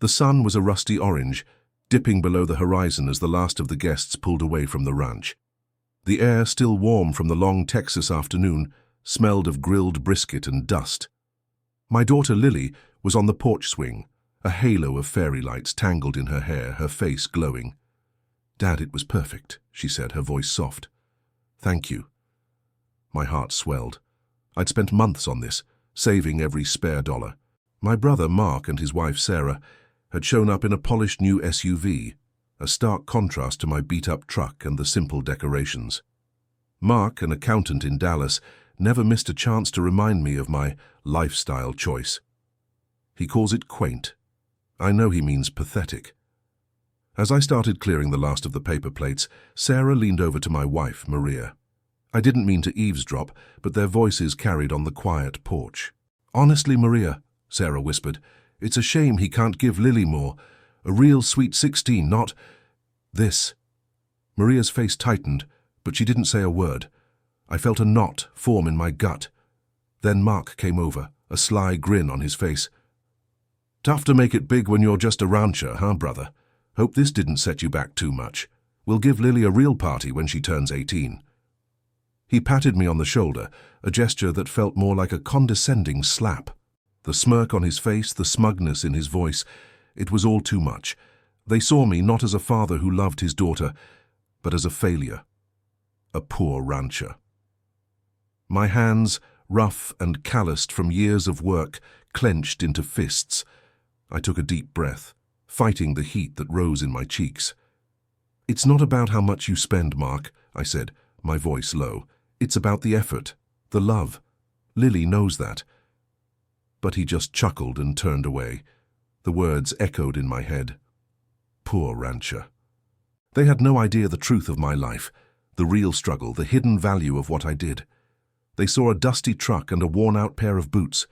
The sun was a rusty orange, dipping below the horizon as the last of the guests pulled away from the ranch. The air, still warm from the long Texas afternoon, smelled of grilled brisket and dust. My daughter Lily was on the porch swing, a halo of fairy lights tangled in her hair, her face glowing. "Dad, it was perfect," she said, her voice soft. "Thank you." My heart swelled. I'd spent months on this, saving every spare dollar. My brother Mark and his wife Sarah had shown up in a polished new SUV, a stark contrast to my beat-up truck and the simple decorations. Mark, an accountant in Dallas, never missed a chance to remind me of my lifestyle choice. He calls it quaint. I know he means pathetic. As I started clearing the last of the paper plates, Sarah leaned over to my wife, Maria. I didn't mean to eavesdrop, but their voices carried on the quiet porch. "Honestly, Maria," Sarah whispered, "it's a shame he can't give Lily more. A real sweet 16, not this." Maria's face tightened, but she didn't say a word. I felt a knot form in my gut. Then Mark came over, a sly grin on his face. "Tough to make it big when you're just a rancher, huh, brother? Hope this didn't set you back too much. We'll give Lily a real party when she turns 18. He patted me on the shoulder, a gesture that felt more like a condescending slap. The smirk on his face, the smugness in his voice, it was all too much. They saw me not as a father who loved his daughter, but as a failure, a poor rancher. My hands, rough and calloused from years of work, clenched into fists. I took a deep breath, fighting the heat that rose in my cheeks. "It's not about how much you spend, Mark," I said, my voice low. "It's about the effort, the love. Lily knows that." But he just chuckled and turned away. The words echoed in my head. Poor rancher. They had no idea the truth of my life, the real struggle, the hidden value of what I did. They saw a dusty truck and a worn-out pair of boots.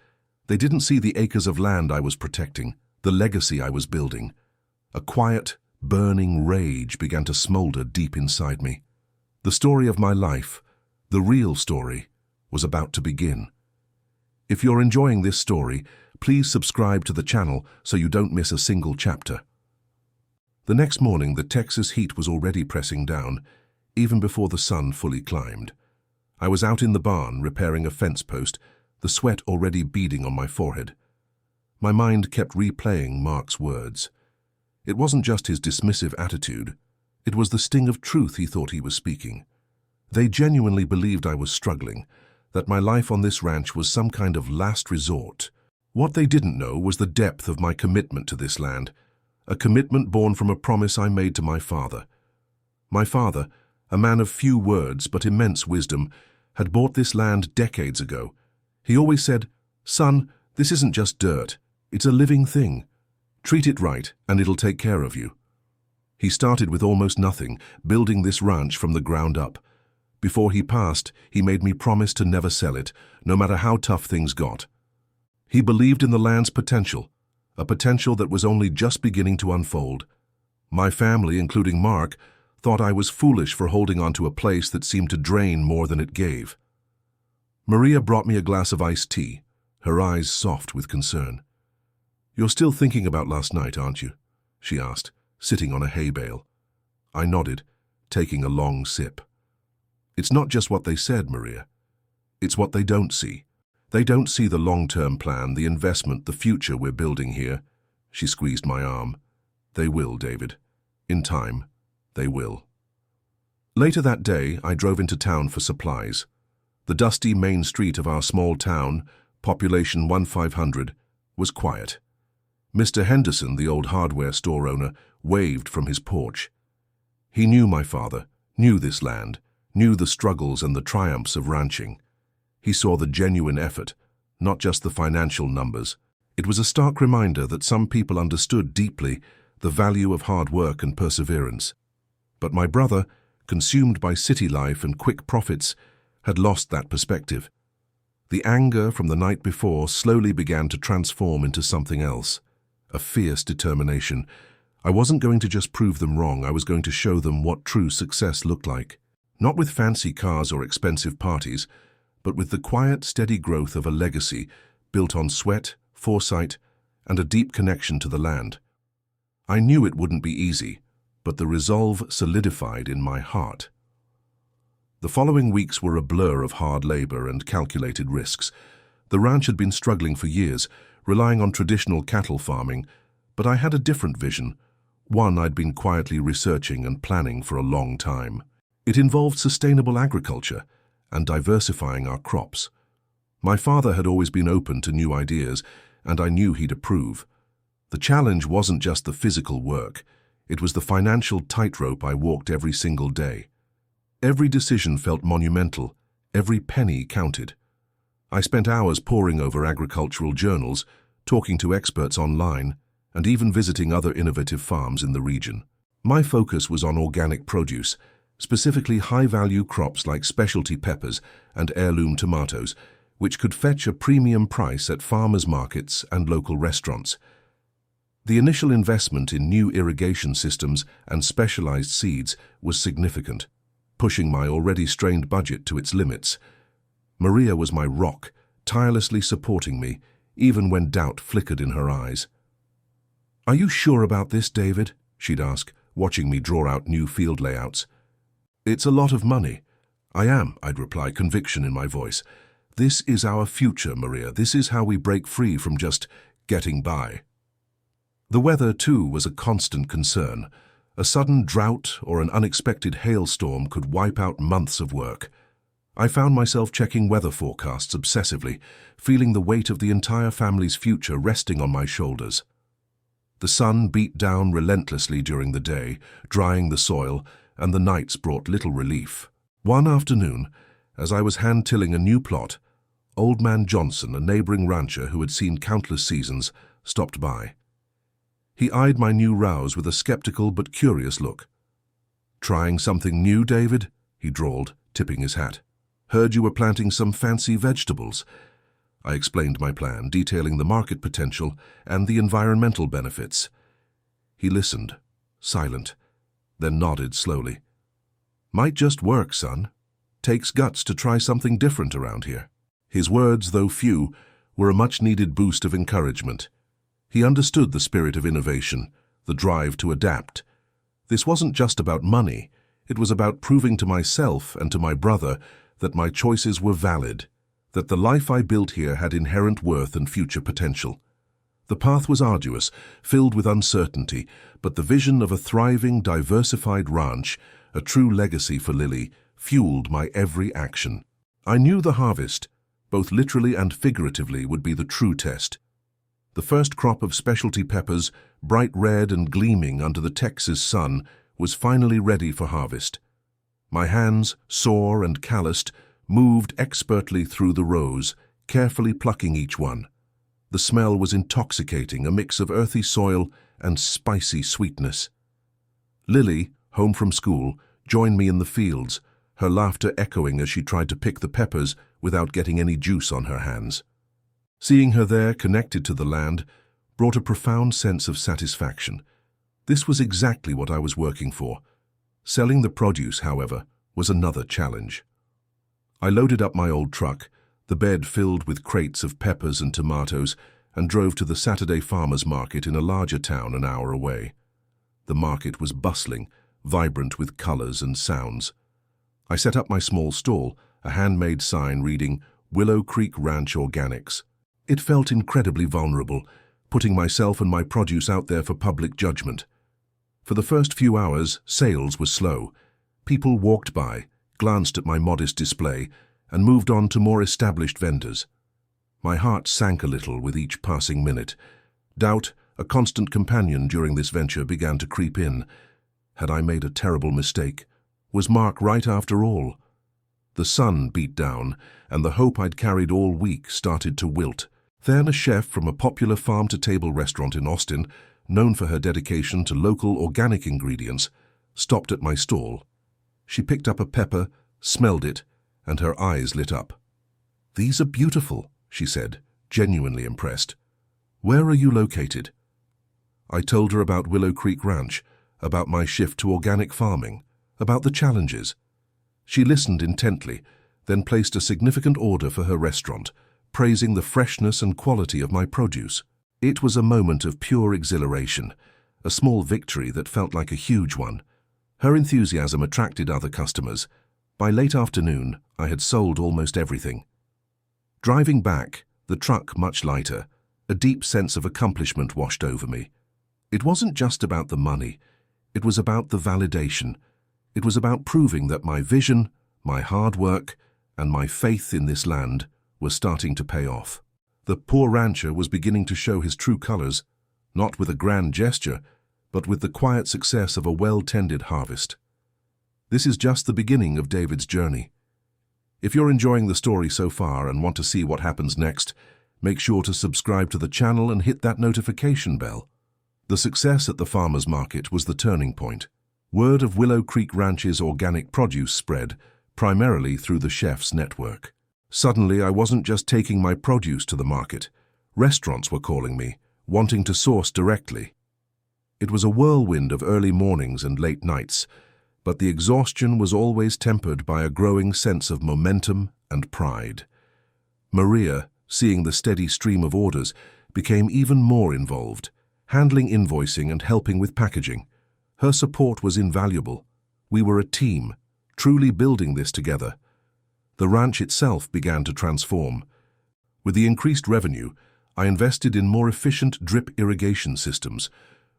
They didn't see the acres of land I was protecting, the legacy I was building. A quiet, burning rage began to smolder deep inside me. The story of my life, the real story, was about to begin. If you're enjoying this story, please subscribe to the channel so you don't miss a single chapter. The next morning, the Texas heat was already pressing down, even before the sun fully climbed. I was out in the barn repairing a fence post, the sweat already beading on my forehead. My mind kept replaying Mark's words. It wasn't just his dismissive attitude. It was the sting of truth he thought he was speaking. They genuinely believed I was struggling, that my life on this ranch was some kind of last resort. What they didn't know was the depth of my commitment to this land, a commitment born from a promise I made to my father. My father, a man of few words but immense wisdom, had bought this land decades ago. He always said, "Son, this isn't just dirt, it's a living thing. Treat it right and it'll take care of you." He started with almost nothing, building this ranch from the ground up. Before he passed, he made me promise to never sell it, no matter how tough things got. He believed in the land's potential, a potential that was only just beginning to unfold. My family, including Mark, thought I was foolish for holding on to a place that seemed to drain more than it gave. Maria brought me a glass of iced tea, her eyes soft with concern. "You're still thinking about last night, aren't you?" she asked, sitting on a hay bale. I nodded, taking a long sip. "It's not just what they said, Maria. It's what they don't see. They don't see the long-term plan, the investment, the future we're building here." She squeezed my arm. "They will, David. In time, they will." Later that day, I drove into town for supplies. The dusty main street of our small town, population 1,500, was quiet. Mr. Henderson, the old hardware store owner, waved from his porch. He knew my father, knew this land, knew the struggles and the triumphs of ranching. He saw the genuine effort, not just the financial numbers. It was a stark reminder that some people understood deeply the value of hard work and perseverance. But my brother, consumed by city life and quick profits, had lost that perspective. The anger from the night before slowly began to transform into something else, a fierce determination. I wasn't going to just prove them wrong, I was going to show them what true success looked like. Not with fancy cars or expensive parties, but with the quiet, steady growth of a legacy built on sweat, foresight, and a deep connection to the land. I knew it wouldn't be easy, but the resolve solidified in my heart. The following weeks were a blur of hard labor and calculated risks. The ranch had been struggling for years, relying on traditional cattle farming, but I had a different vision, one I'd been quietly researching and planning for a long time. It involved sustainable agriculture and diversifying our crops. My father had always been open to new ideas, and I knew he'd approve. The challenge wasn't just the physical work, it was the financial tightrope I walked every single day. Every decision felt monumental, every penny counted. I spent hours poring over agricultural journals, talking to experts online, and even visiting other innovative farms in the region. My focus was on organic produce, specifically high-value crops like specialty peppers and heirloom tomatoes, which could fetch a premium price at farmers' markets and local restaurants. The initial investment in new irrigation systems and specialized seeds was significant, pushing my already strained budget to its limits. Maria was my rock, tirelessly supporting me, even when doubt flickered in her eyes. "Are you sure about this, David?" she'd ask, watching me draw out new field layouts. "It's a lot of money." "I am," I'd reply, conviction in my voice. "This is our future, Maria. This is how we break free from just getting by." The weather, too, was a constant concern. A sudden drought or an unexpected hailstorm could wipe out months of work. I found myself checking weather forecasts obsessively, feeling the weight of the entire family's future resting on my shoulders. The sun beat down relentlessly during the day, drying the soil, and the nights brought little relief. One afternoon, as I was hand-tilling a new plot, Old Man Johnson, a neighboring rancher who had seen countless seasons, stopped by. He eyed my new rows with a skeptical but curious look. "Trying something new, David?" he drawled, tipping his hat. "Heard you were planting some fancy vegetables." I explained my plan, detailing the market potential and the environmental benefits. He listened, silent, then nodded slowly. "Might just work, son. Takes guts to try something different around here." His words, though few, were a much-needed boost of encouragement. He understood the spirit of innovation, the drive to adapt. This wasn't just about money. It was about proving to myself and to my brother that my choices were valid, that the life I built here had inherent worth and future potential. The path was arduous, filled with uncertainty, but the vision of a thriving, diversified ranch, a true legacy for Lily, fueled my every action. I knew the harvest, both literally and figuratively, would be the true test. The first crop of specialty peppers, bright red and gleaming under the Texas sun, was finally ready for harvest. My hands, sore and calloused, moved expertly through the rows, carefully plucking each one. The smell was intoxicating, a mix of earthy soil and spicy sweetness. Lily, home from school, joined me in the fields, her laughter echoing as she tried to pick the peppers without getting any juice on her hands. Seeing her there, connected to the land, brought a profound sense of satisfaction. This was exactly what I was working for. Selling the produce, however, was another challenge. I loaded up my old truck, the bed filled with crates of peppers and tomatoes, and drove to the Saturday farmers' market in a larger town an hour away. The market was bustling, vibrant with colors and sounds. I set up my small stall, a handmade sign reading Willow Creek Ranch Organics. It felt incredibly vulnerable, putting myself and my produce out there for public judgment. For the first few hours, sales were slow. People walked by, glanced at my modest display, and moved on to more established vendors. My heart sank a little with each passing minute. Doubt, a constant companion during this venture, began to creep in. Had I made a terrible mistake? Was Mark right after all? The sun beat down, and the hope I'd carried all week started to wilt. Then a chef from a popular farm-to-table restaurant in Austin, known for her dedication to local organic ingredients, stopped at my stall. She picked up a pepper, smelled it, and her eyes lit up. "These are beautiful," she said, genuinely impressed. "Where are you located?" I told her about Willow Creek Ranch, about my shift to organic farming, about the challenges. She listened intently, then placed a significant order for her restaurant, praising the freshness and quality of my produce. It was a moment of pure exhilaration, a small victory that felt like a huge one. Her enthusiasm attracted other customers. By late afternoon, I had sold almost everything. Driving back, the truck much lighter, a deep sense of accomplishment washed over me. It wasn't just about the money. It was about the validation. It was about proving that my vision, my hard work, and my faith in this land were starting to pay off. The poor rancher was beginning to show his true colors, not with a grand gesture, but with the quiet success of a well-tended harvest. This is just the beginning of David's journey. If you're enjoying the story so far and want to see what happens next, make sure to subscribe to the channel and hit that notification bell. The success at the farmer's market was the turning point. Word of Willow Creek Ranch's organic produce spread, primarily through the chef's network. Suddenly, I wasn't just taking my produce to the market. Restaurants were calling me, wanting to source directly. It was a whirlwind of early mornings and late nights, but the exhaustion was always tempered by a growing sense of momentum and pride. Maria, seeing the steady stream of orders, became even more involved, handling invoicing and helping with packaging. Her support was invaluable. We were a team, truly building this together. The ranch itself began to transform. With the increased revenue, I invested in more efficient drip irrigation systems,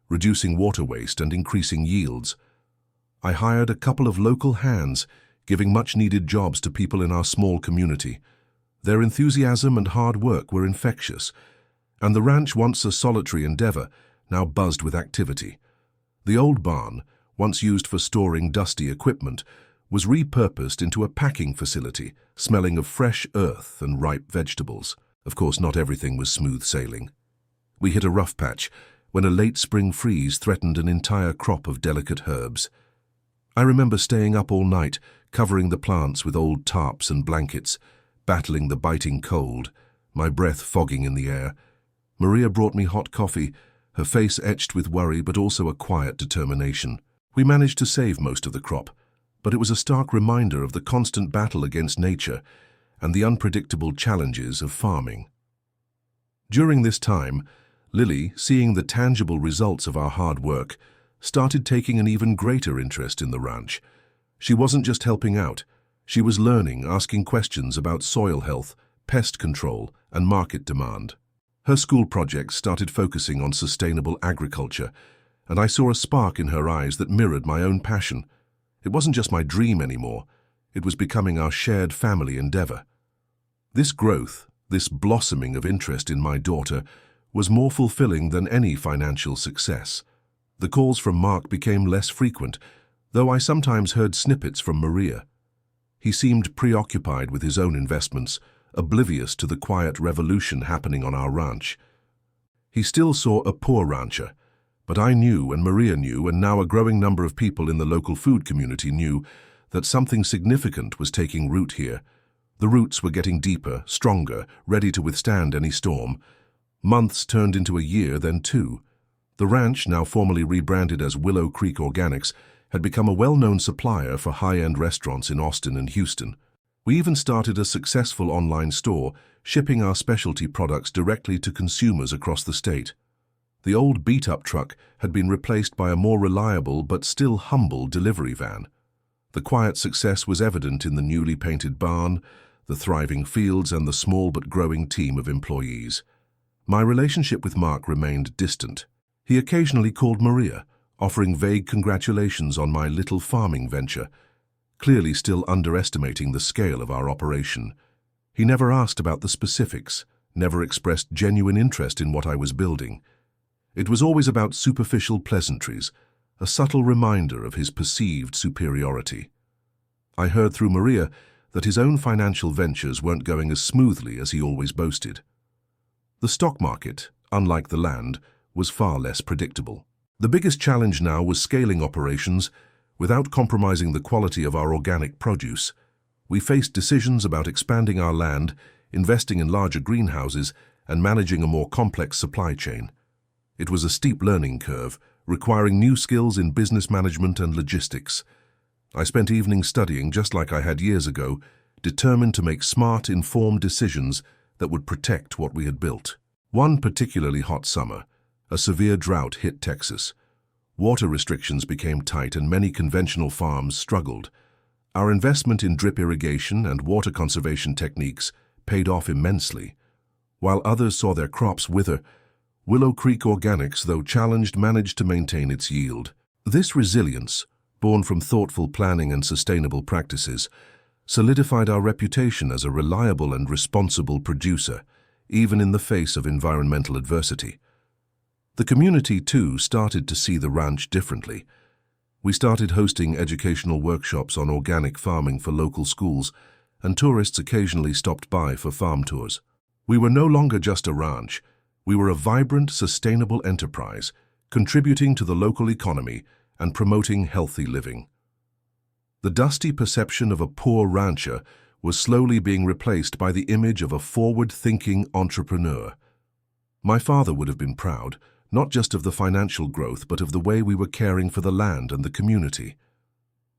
reducing water waste and increasing yields. I hired a couple of local hands, giving much-needed jobs to people in our small community. Their enthusiasm and hard work were infectious, and the ranch, once a solitary endeavor, now buzzed with activity. The old barn, once used for storing dusty equipment, was repurposed into a packing facility, smelling of fresh earth and ripe vegetables. Of course, not everything was smooth sailing. We hit a rough patch when a late spring freeze threatened an entire crop of delicate herbs. I remember staying up all night, covering the plants with old tarps and blankets, battling the biting cold, my breath fogging in the air. Maria brought me hot coffee, her face etched with worry but also a quiet determination. We managed to save most of the crop, but it was a stark reminder of the constant battle against nature and the unpredictable challenges of farming. During this time, Lily, seeing the tangible results of our hard work, started taking an even greater interest in the ranch. She wasn't just helping out. She was learning, asking questions about soil health, pest control, and market demand. Her school projects started focusing on sustainable agriculture, and I saw a spark in her eyes that mirrored my own passion. It wasn't just my dream anymore. It was becoming our shared family endeavor. This growth, this blossoming of interest in my daughter, was more fulfilling than any financial success. The calls from Mark became less frequent, though I sometimes heard snippets from Maria. He seemed preoccupied with his own investments, oblivious to the quiet revolution happening on our ranch. He still saw a poor rancher, but I knew, and Maria knew, and now a growing number of people in the local food community knew, that something significant was taking root here. The roots were getting deeper, stronger, ready to withstand any storm. Months turned into a year, then 2. The ranch, now formally rebranded as Willow Creek Organics, had become a well-known supplier for high-end restaurants in Austin and Houston. We even started a successful online store, shipping our specialty products directly to consumers across the state. The old beat-up truck had been replaced by a more reliable but still humble delivery van. The quiet success was evident in the newly painted barn, the thriving fields, and the small but growing team of employees. My relationship with Mark remained distant. He occasionally called Maria, offering vague congratulations on my little farming venture, clearly still underestimating the scale of our operation. He never asked about the specifics, never expressed genuine interest in what I was building. It was always about superficial pleasantries, a subtle reminder of his perceived superiority. I heard through Maria that his own financial ventures weren't going as smoothly as he always boasted. The stock market, unlike the land, was far less predictable. The biggest challenge now was scaling operations without compromising the quality of our organic produce. We faced decisions about expanding our land, investing in larger greenhouses, and managing a more complex supply chain. It was a steep learning curve, requiring new skills in business management and logistics. I spent evenings studying just like I had years ago, determined to make smart, informed decisions that would protect what we had built. One particularly hot summer, a severe drought hit Texas, Water restrictions became tight and many conventional farms struggled. Our investment in drip irrigation and water conservation techniques paid off immensely. While others saw their crops wither, Willow Creek Organics, though challenged, managed to maintain its yield. This resilience, born from thoughtful planning and sustainable practices, solidified our reputation as a reliable and responsible producer, even in the face of environmental adversity. The community, too, started to see the ranch differently. We started hosting educational workshops on organic farming for local schools, and tourists occasionally stopped by for farm tours. We were no longer just a ranch. We were a vibrant, sustainable enterprise, contributing to the local economy and promoting healthy living. The dusty perception of a poor rancher was slowly being replaced by the image of a forward-thinking entrepreneur. My father would have been proud, not just of the financial growth, but of the way we were caring for the land and the community.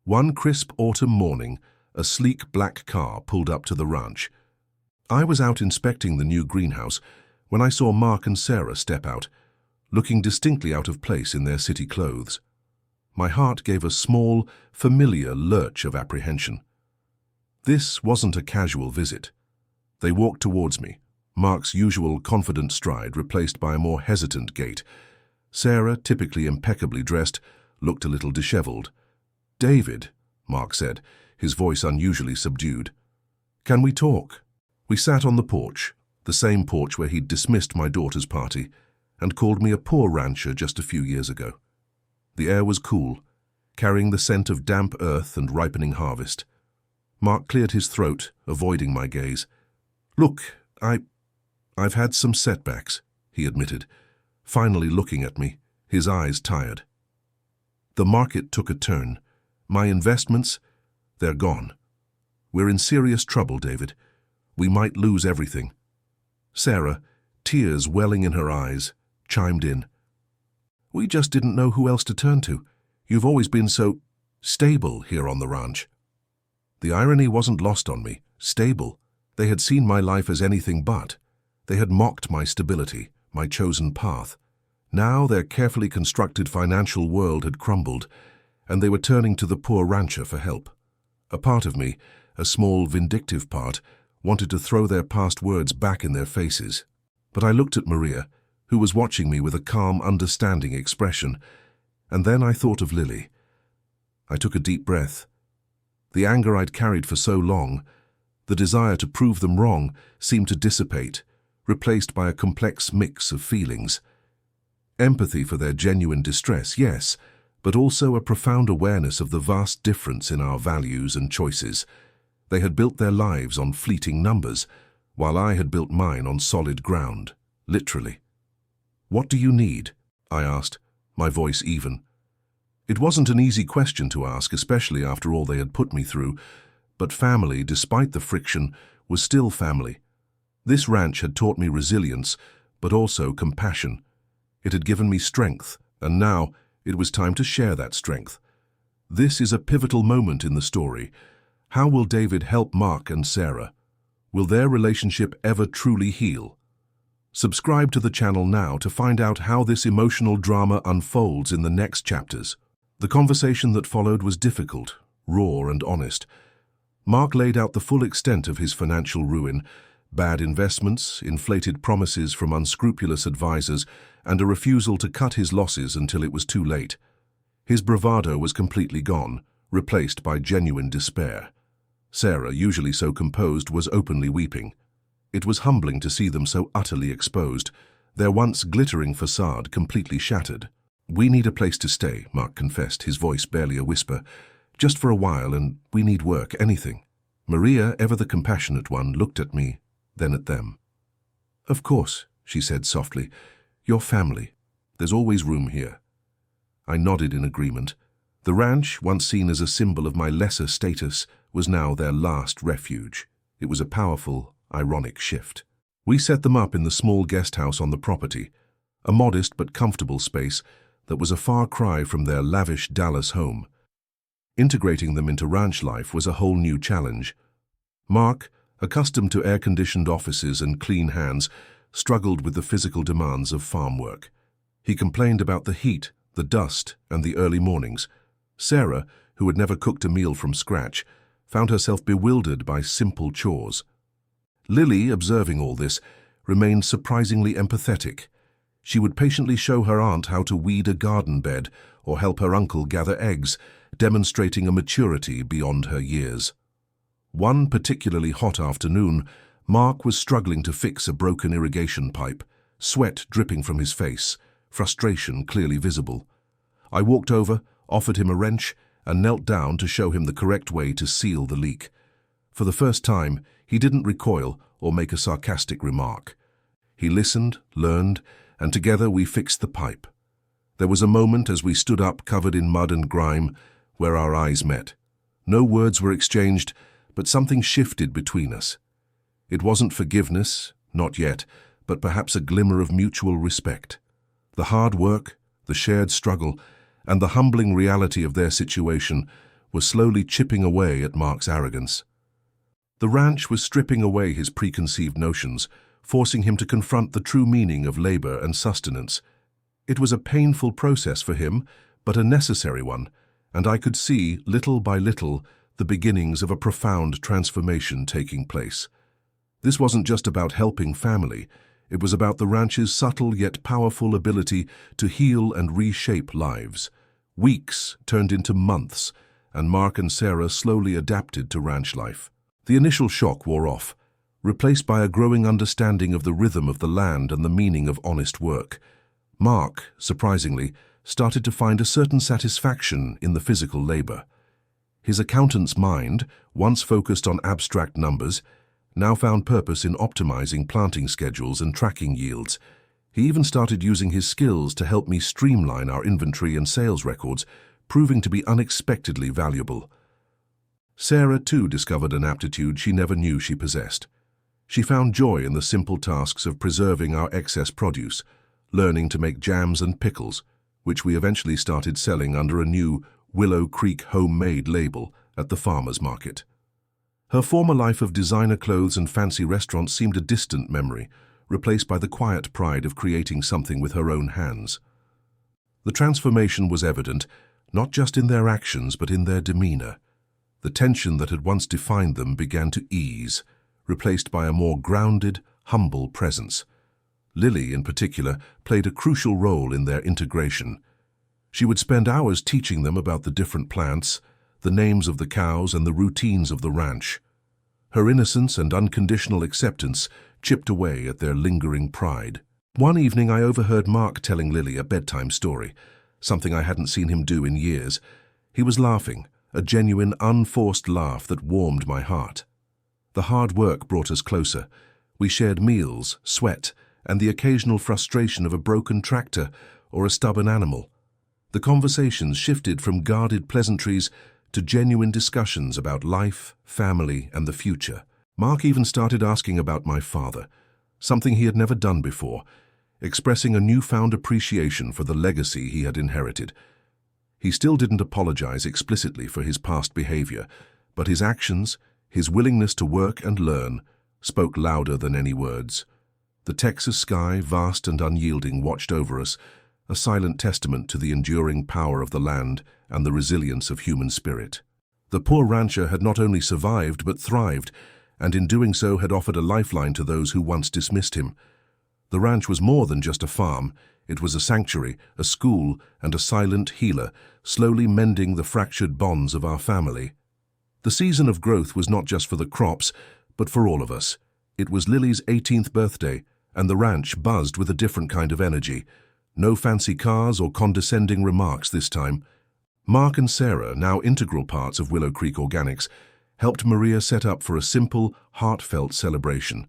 One crisp autumn morning, a sleek black car pulled up to the ranch. I was out inspecting the new greenhouse when I saw Mark and Sarah step out, looking distinctly out of place in their city clothes. My heart gave a small, familiar lurch of apprehension. This wasn't a casual visit. They walked towards me, Mark's usual confident stride replaced by a more hesitant gait. Sarah, typically impeccably dressed, looked a little disheveled. "David," Mark said, his voice unusually subdued. "Can we talk?" We sat on the porch, the same porch where he'd dismissed my daughter's party and called me a poor rancher just a few years ago. The air was cool, carrying the scent of damp earth and ripening harvest. Mark cleared his throat, avoiding my gaze. "Look, I've had some setbacks," he admitted, finally looking at me, his eyes tired. "The market took a turn. My investments, they're gone. We're in serious trouble, David. We might lose everything." Sarah, tears welling in her eyes, chimed in. "We just didn't know who else to turn to. You've always been so stable here on the ranch." The irony wasn't lost on me. Stable. They had seen my life as anything but. They had mocked my stability, my chosen path. Now their carefully constructed financial world had crumbled, and they were turning to the poor rancher for help. A part of me, a small vindictive part, wanted to throw their past words back in their faces. But I looked at Maria, who was watching me with a calm, understanding expression, and then I thought of Lily. I took a deep breath. The anger I'd carried for so long, the desire to prove them wrong, seemed to dissipate, replaced by a complex mix of feelings. Empathy for their genuine distress, yes, but also a profound awareness of the vast difference in our values and choices. They had built their lives on fleeting numbers, while I had built mine on solid ground, literally. "What do you need?" I asked, my voice even. It wasn't an easy question to ask, especially after all they had put me through, but family, despite the friction, was still family. This ranch had taught me resilience, but also compassion. It had given me strength, and now it was time to share that strength. This is a pivotal moment in the story. How will David help Mark and Sarah? Will their relationship ever truly heal? Subscribe to the channel now to find out how this emotional drama unfolds in the next chapters. The conversation that followed was difficult, raw and honest. Mark laid out the full extent of his financial ruin, bad investments, inflated promises from unscrupulous advisors, and a refusal to cut his losses until it was too late. His bravado was completely gone, replaced by genuine despair. Sarah, usually so composed, was openly weeping. It was humbling to see them so utterly exposed, their once glittering facade completely shattered. "We need a place to stay," Mark confessed, his voice barely a whisper. "Just for a while, and we need work, anything." Maria, ever the compassionate one, looked at me, then at them. "Of course," she said softly. "Your family. There's always room here." I nodded in agreement. The ranch, once seen as a symbol of my lesser status, was now their last refuge. It was a powerful, ironic shift. We set them up in the small guest house on the property, a modest but comfortable space that was a far cry from their lavish Dallas home. Integrating them into ranch life was a whole new challenge. Mark, accustomed to air-conditioned offices and clean hands, struggled with the physical demands of farm work. He complained about the heat, the dust, and the early mornings. Sarah, who had never cooked a meal from scratch, found herself bewildered by simple chores. Lily, observing all this, remained surprisingly empathetic. She would patiently show her aunt how to weed a garden bed or help her uncle gather eggs, demonstrating a maturity beyond her years. One particularly hot afternoon, Mark was struggling to fix a broken irrigation pipe, sweat dripping from his face, frustration clearly visible. I walked over, offered him a wrench, and knelt down to show him the correct way to seal the leak. For the first time, he didn't recoil or make a sarcastic remark. He listened, learned, and together we fixed the pipe. There was a moment as we stood up covered in mud and grime, where our eyes met. No words were exchanged, but something shifted between us. It wasn't forgiveness, not yet, but perhaps a glimmer of mutual respect. The hard work, the shared struggle, and the humbling reality of their situation were slowly chipping away at Mark's arrogance. The ranch was stripping away his preconceived notions, forcing him to confront the true meaning of labor and sustenance. It was a painful process for him, but a necessary one, and I could see, little by little, the beginnings of a profound transformation taking place. This wasn't just about helping family. It was about the ranch's subtle yet powerful ability to heal and reshape lives. Weeks turned into months, and Mark and Sarah slowly adapted to ranch life. The initial shock wore off, replaced by a growing understanding of the rhythm of the land and the meaning of honest work. Mark, surprisingly, started to find a certain satisfaction in the physical labor. His accountant's mind, once focused on abstract numbers, now found purpose in optimizing planting schedules and tracking yields. He even started using his skills to help me streamline our inventory and sales records, proving to be unexpectedly valuable. Sarah, too, discovered an aptitude she never knew she possessed. She found joy in the simple tasks of preserving our excess produce, learning to make jams and pickles, which we eventually started selling under a new Willow Creek homemade label at the farmer's market. Her former life of designer clothes and fancy restaurants seemed a distant memory, replaced by the quiet pride of creating something with her own hands. The transformation was evident, not just in their actions but in their demeanor. The tension that had once defined them began to ease, replaced by a more grounded, humble presence. Lily, in particular, played a crucial role in their integration. She would spend hours teaching them about the different plants, the names of the cows, and the routines of the ranch. Her innocence and unconditional acceptance chipped away at their lingering pride. One evening I overheard Mark telling Lily a bedtime story, something I hadn't seen him do in years. He was laughing, a genuine, unforced laugh that warmed my heart. The hard work brought us closer. We shared meals, sweat, and the occasional frustration of a broken tractor or a stubborn animal. The conversations shifted from guarded pleasantries to genuine discussions about life, family, and the future. Mark even started asking about my father, something he had never done before, expressing a newfound appreciation for the legacy he had inherited. He still didn't apologize explicitly for his past behavior, but his actions, his willingness to work and learn, spoke louder than any words. The Texas sky, vast and unyielding, watched over us, a silent testament to the enduring power of the land and the resilience of human spirit. The poor rancher had not only survived but thrived, and in doing so had offered a lifeline to those who once dismissed him. The ranch was more than just a farm. It was a sanctuary, a school, and a silent healer, slowly mending the fractured bonds of our family. The season of growth was not just for the crops, but for all of us. It was Lily's 18th birthday, and the ranch buzzed with a different kind of energy. No fancy cars or condescending remarks this time. Mark and Sarah, now integral parts of Willow Creek Organics, helped Maria set up for a simple, heartfelt celebration.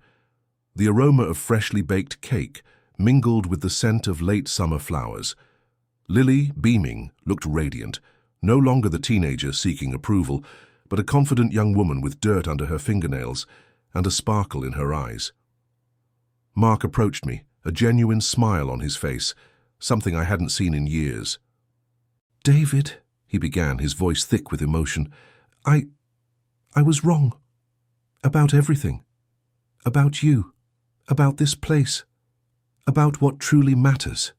The aroma of freshly baked cake mingled with the scent of late summer flowers. Lily, beaming, looked radiant, no longer the teenager seeking approval, but a confident young woman with dirt under her fingernails and a sparkle in her eyes. Mark approached me, a genuine smile on his face, something I hadn't seen in years. "David," he began, his voice thick with emotion, I was wrong. About everything. About you. About this place. About what truly matters."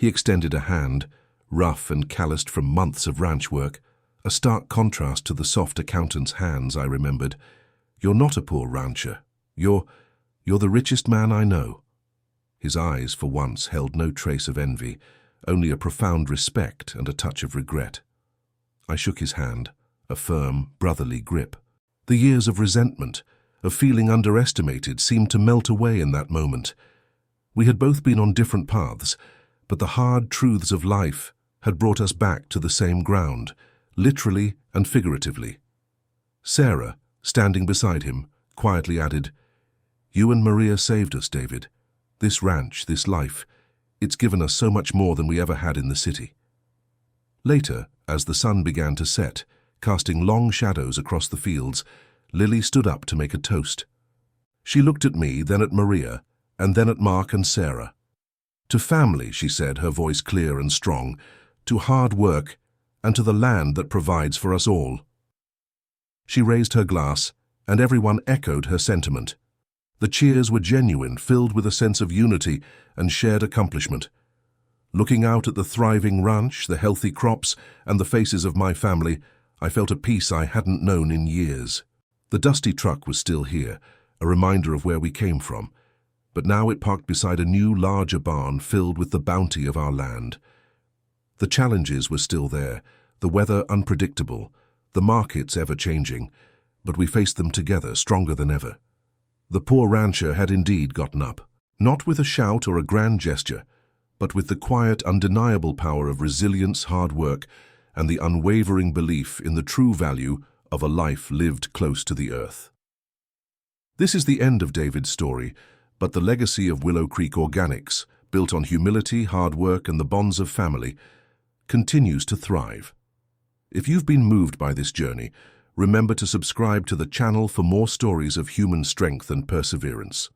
He extended a hand, rough and calloused from months of ranch work, a stark contrast to the soft accountant's hands, I remembered. "You're not a poor rancher. You're the richest man I know." His eyes, for once, held no trace of envy, only a profound respect and a touch of regret. I shook his hand, a firm, brotherly grip. The years of resentment, of feeling underestimated, seemed to melt away in that moment. We had both been on different paths, but the hard truths of life had brought us back to the same ground, literally and figuratively. Sarah, standing beside him, quietly added, "You and Maria saved us, David. This ranch, this life, it's given us so much more than we ever had in the city." Later, as the sun began to set, casting long shadows across the fields, Lily stood up to make a toast. She looked at me, then at Maria, and then at Mark and Sarah. "To family," she said, her voice clear and strong, "to hard work, and to the land that provides for us all." She raised her glass, and everyone echoed her sentiment. The cheers were genuine, filled with a sense of unity and shared accomplishment. Looking out at the thriving ranch, the healthy crops, and the faces of my family, I felt a peace I hadn't known in years. The dusty truck was still here, a reminder of where we came from, but now it parked beside a new, larger barn filled with the bounty of our land. The challenges were still there, the weather unpredictable, the markets ever-changing, but we faced them together, stronger than ever. The poor rancher had indeed gotten up, not with a shout or a grand gesture, but with the quiet, undeniable power of resilience, hard work, and the unwavering belief in the true value of a life lived close to the earth. This is the end of David's story, but the legacy of Willow Creek Organics, built on humility, hard work, and the bonds of family, continues to thrive. If you've been moved by this journey, remember to subscribe to the channel for more stories of human strength and perseverance.